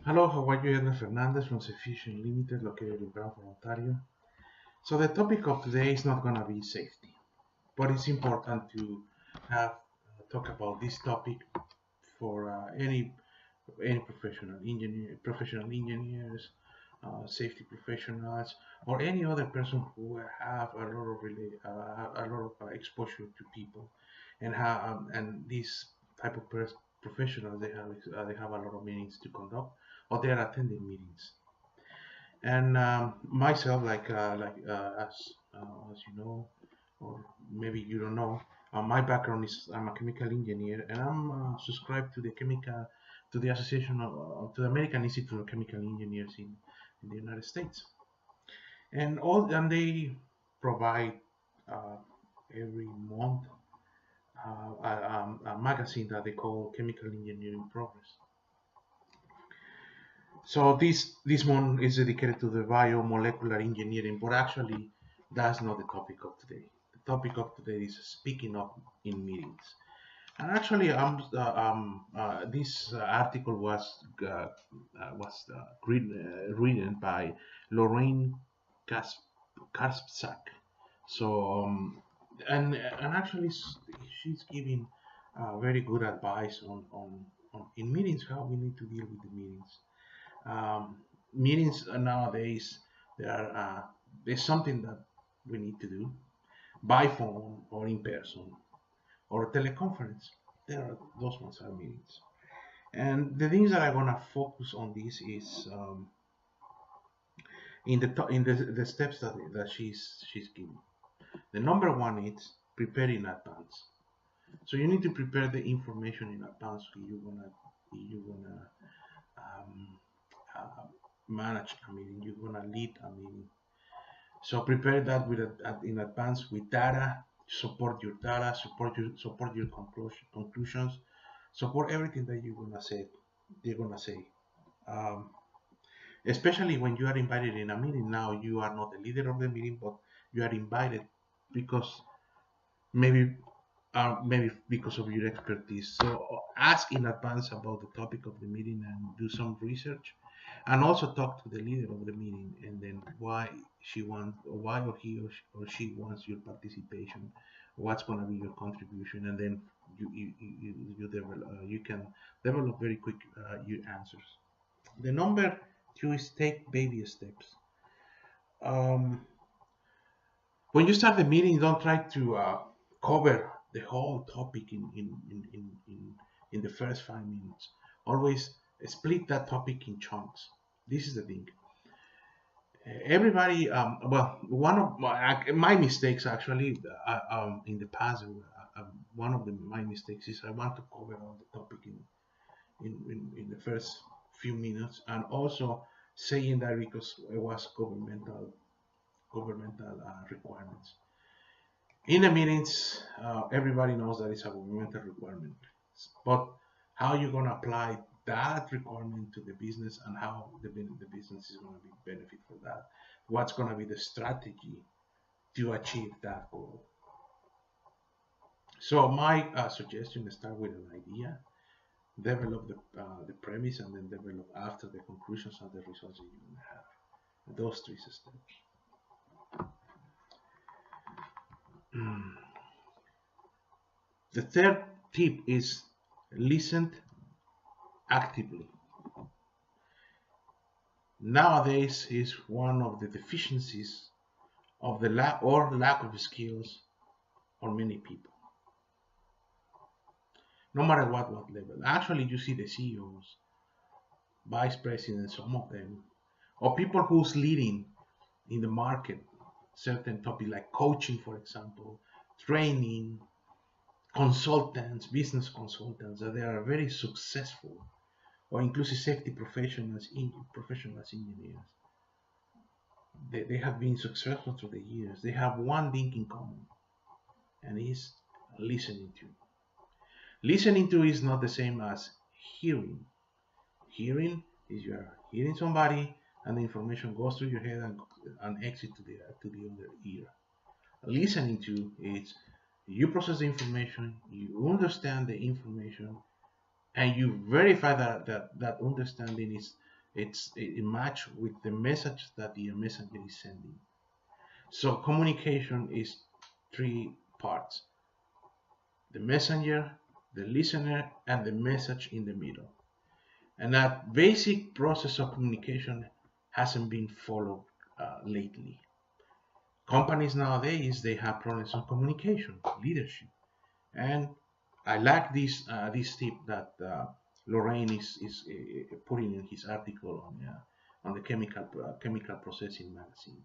Hello, how are you? Edna Fernandez from Sufficient Limited, located in Brantford, Ontario. So the topic of today is not going to be safety, but it's important to have talk about this topic for any professional engineers, safety professionals, or any other person who have a lot of exposure to people, and these type of professionals they have a lot of meetings to conduct, or they are attending meetings. And myself, as you know, or maybe you don't know, my background is I'm a chemical engineer, and I'm subscribed to the association to the American Institute of Chemical Engineers in the United States, and they provide uh, every month a magazine that they call Chemical Engineering Progress. So this one is dedicated to the biomolecular engineering, but actually that's not the topic of today. The topic of today is speaking up in meetings. And actually, this article written by Lorraine Kaspsak. So and actually she's giving very good advice on in meetings how we need to deal with the meetings. Meetings nowadays there's something that we need to do by phone or in person or teleconference. Those ones are meetings, and the things that I want to focus on this is in the steps that she's giving. The number one is prepare in advance. So you need to prepare the information in advance. You wanna manage a meeting, you're gonna lead a meeting. So prepare that in advance with data, support your data, support your conclusions, support everything that you're gonna say. Um, Especially when you are invited in a meeting. Now you are not the leader of the meeting, but you are invited because maybe maybe because of your expertise. So ask in advance about the topic of the meeting and do some research, and also talk to the leader of the meeting, and then why or he or she wants your participation, what's going to be your contribution, and then you can develop very quick your answers. The number two is take baby steps. Um, when you start the meeting, don't try to cover the whole topic in the first 5 minutes. Always split that topic in chunks. This is the thing. Everybody, well, one of my mistakes actually in the past, one of my mistakes is I want to cover all the topic in the first few minutes, and also saying that because it was governmental requirements. In the meetings, everybody knows that it's a governmental requirement, but how you're going to apply that requirement to the business, and how the business is going to be benefit for that, what's going to be the strategy to achieve that goal. So my suggestion is start with an idea, develop the premise, and then develop after the conclusions and the results that you're going to have. Those three steps. The third tip is listen actively. Nowadays is one of the deficiencies of the lack of skills on many people. No matter what level. Actually, you see the CEOs, vice presidents, some of them, or people who's leading in the market certain topic like coaching, for example, training, consultants, business consultants, that they are very successful, or inclusive safety professionals, engineers. They have been successful through the years. They have one thing in common, and is listening to. Listening to is not the same as hearing. Hearing is you are hearing somebody, and the information goes through your head and exit to the other ear. Listening to is you process the information, you understand the information, and you verify that understanding it match with the message that the messenger is sending. So communication is three parts: the messenger, the listener, and the message in the middle. And that basic process of communication hasn't been followed lately. Companies nowadays, they have problems on communication, leadership. And I like this tip that Lorraine is putting in his article on the chemical processing magazine.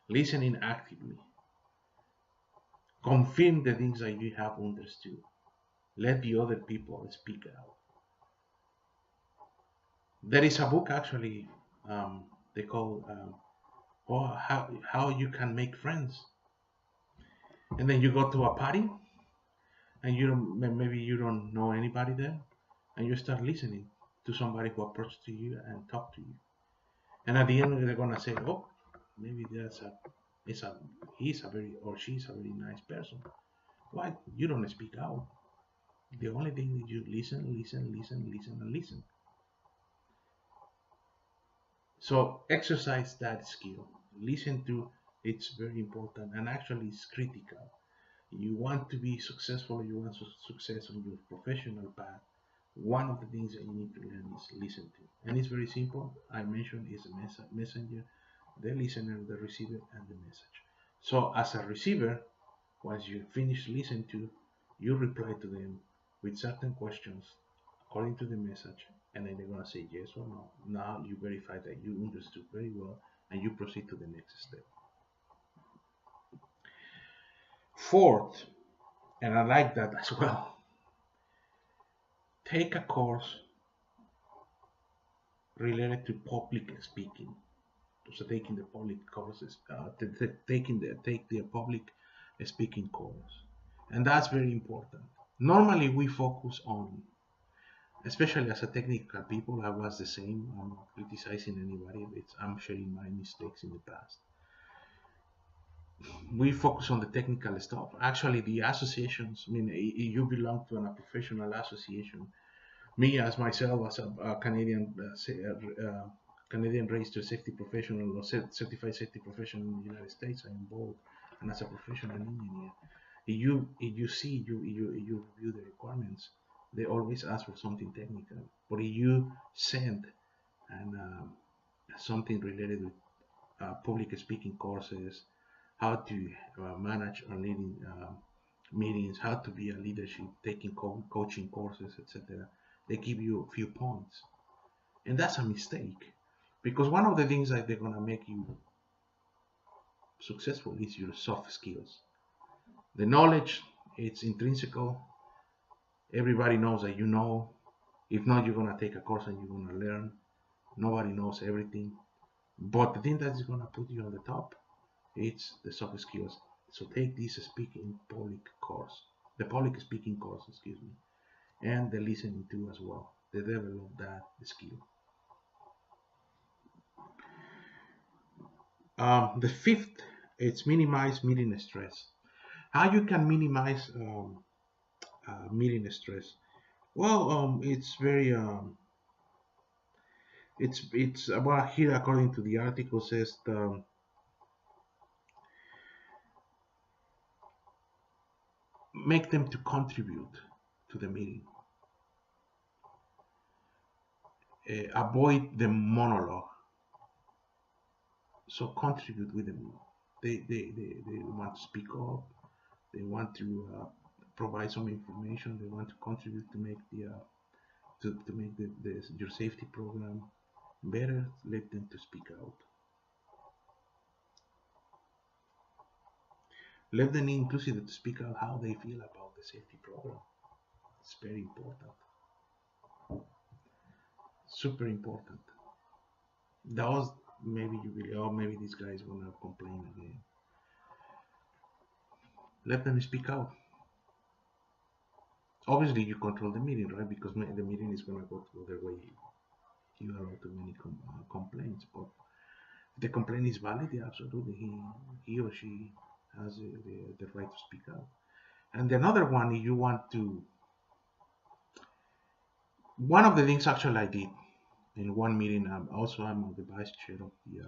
Listening actively. Confirm the things that you have understood. Let the other people speak out. There is a book actually they call how you can make friends. And then you go to a party and maybe you don't know anybody there, and you start listening to somebody who approaches to you and talk to you. And at the end they're gonna say, oh, maybe he's a very or she's a very nice person. Why? You don't speak out. The only thing is you listen, and listen. So exercise that skill. Listen to, it's very important, and actually it's critical. You want to be successful, you want success on your professional path. One of the things that you need to learn is listen to. And it's very simple. I mentioned is a messenger, the listener, the receiver, and the message. So as a receiver, once you finish listening to, you reply to them with certain questions according to the message, and then they're going to say yes or no. Now you verify that you understood very well, and you proceed to the next step. Fourth, and I like that as well, take a course related to public speaking. So taking the public courses, take the public speaking course, and that's very important. Normally we focus on, especially as a technical people, I was the same. I'm not criticizing anybody. I'm sharing my mistakes in the past. We focus on the technical stuff. Actually, the associations, I mean, you belong to a professional association. Me, as myself, as a Canadian Canadian registered safety professional or certified safety professional in the United States, I'm involved, and as a professional engineer, you review the requirements. They always ask for something technical, but if you send and something related with public speaking courses, how to manage or leading meetings, how to be a leadership, taking coaching courses, etc. They give you a few points, and that's a mistake, because one of the things that they're gonna make you successful is your soft skills. The knowledge, it's intrinsical. Everybody knows that you know. If not, you're gonna take a course and you're gonna learn. Nobody knows everything, but the thing that is gonna put you on the top, it's the soft skills. So take this speaking public course, the public speaking course, excuse me, and the listening to as well. They develop that skill. The fifth, it's minimize meeting stress. How you can minimize meeting stress? Well, it's very it's about here, according to the article, says make them to contribute to the meeting. Avoid the monologue. So contribute with them. They want to speak up. They want to provide some information. They want to contribute to make the your safety program better. Let them to speak out. Let them inclusive to speak out how they feel about the safety program. It's very important. Super important. Those maybe you will, oh, maybe this guy is gonna complain again. Let them speak out. Obviously, you control the meeting, right? Because the meeting is gonna go the way you allow too many complaints. But if the complaint is valid, yeah, absolutely, he or she has the right to speak out. And another one, if you want to, one of the things actually I did, In one meeting, I'm the vice chair of the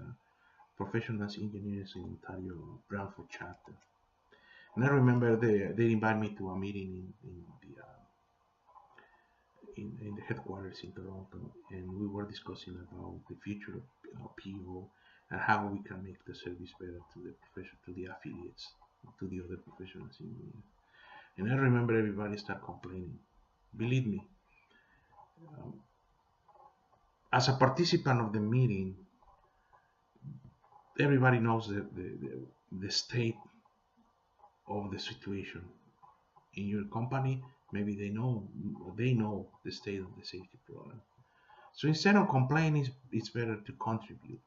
Professionals Engineers in Ontario Brantford chapter. And I remember they invited me to a meeting in the headquarters in Toronto, and we were discussing about the future of PO and how we can make the service better to the to the affiliates, to the other professionals engineers. And I remember everybody started complaining. Believe me, um, as a participant of the meeting, everybody knows the state of the situation in your company. Maybe they know the state of the safety program. So instead of complaining, it's better to contribute.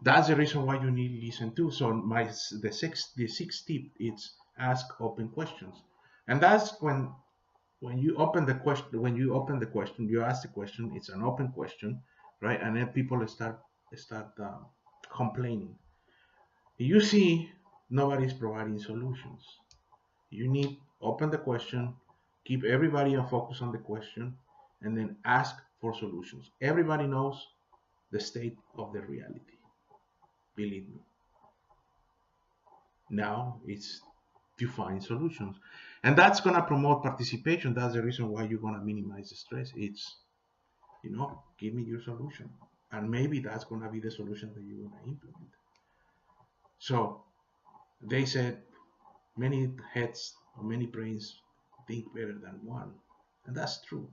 That's the reason why you need listen to. So the sixth tip is ask open questions, and that's when you open the question, you ask the question. It's an open question, right? And then people start complaining. You see, nobody's providing solutions. You need open the question, keep everybody on focus on the question, and then ask for solutions. Everybody knows the state of the reality. Believe me. Now it's to find solutions, and that's gonna promote participation. That's the reason why you're gonna minimize the stress. It's, give me your solution, and maybe that's gonna be the solution that you're gonna implement. So they said many heads or many brains think better than one, and that's true.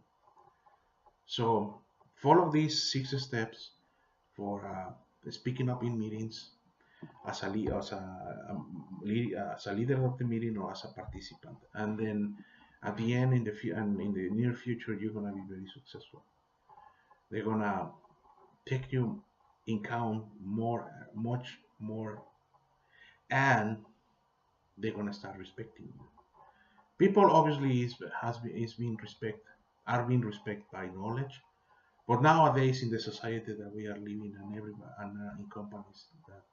So follow these 6 steps for speaking up in meetings as a leader of the meeting or as a participant, and then at the end, in the near future, you're gonna be very successful. They're gonna take you in count much more, and they're gonna start respecting you. People obviously are being respected by knowledge, but nowadays in the society that we are living, and everybody and in companies that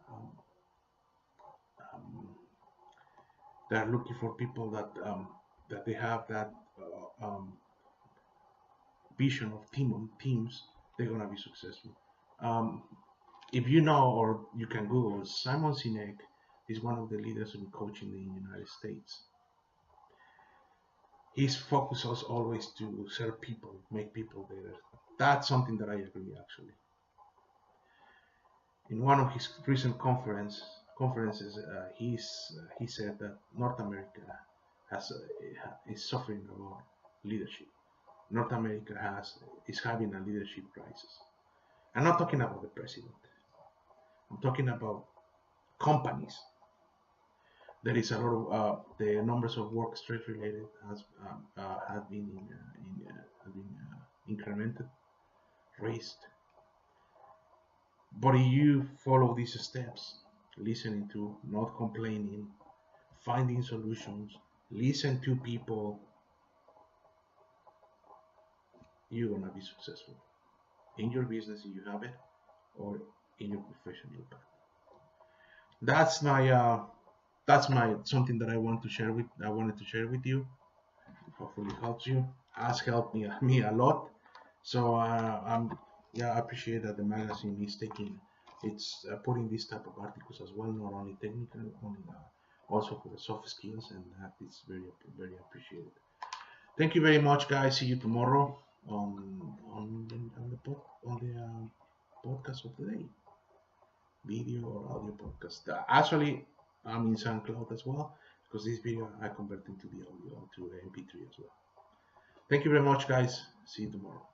um, um, they're looking for people that they have that vision of teams, they're gonna be successful. If you know, or you can Google, Simon Sinek is one of the leaders in coaching in the United States. His focus was always to serve people, make people better. That's something that I agree, actually. In one of his recent conferences, he said that North America is suffering about leadership. North America is having a leadership crisis. I'm not talking about the president. I'm talking about companies. There is a lot of the numbers of work stress related have been incremented, raised. But if you follow these steps, listening to, not complaining, finding solutions, listen to people, you're gonna be successful in your business if you have it, or in your professional path. That's my something that I wanted to share with you. Hopefully it helps you. Has helped me a lot. So I appreciate that the magazine is putting this type of articles as well, not only technical, also for the soft skills, and that is very appreciated. Thank you very much, guys. See you tomorrow on the podcast of the day, video or audio podcast. Actually, I'm in SoundCloud as well, because this video I convert into the audio to MP3 as well. Thank you very much, guys. See you tomorrow.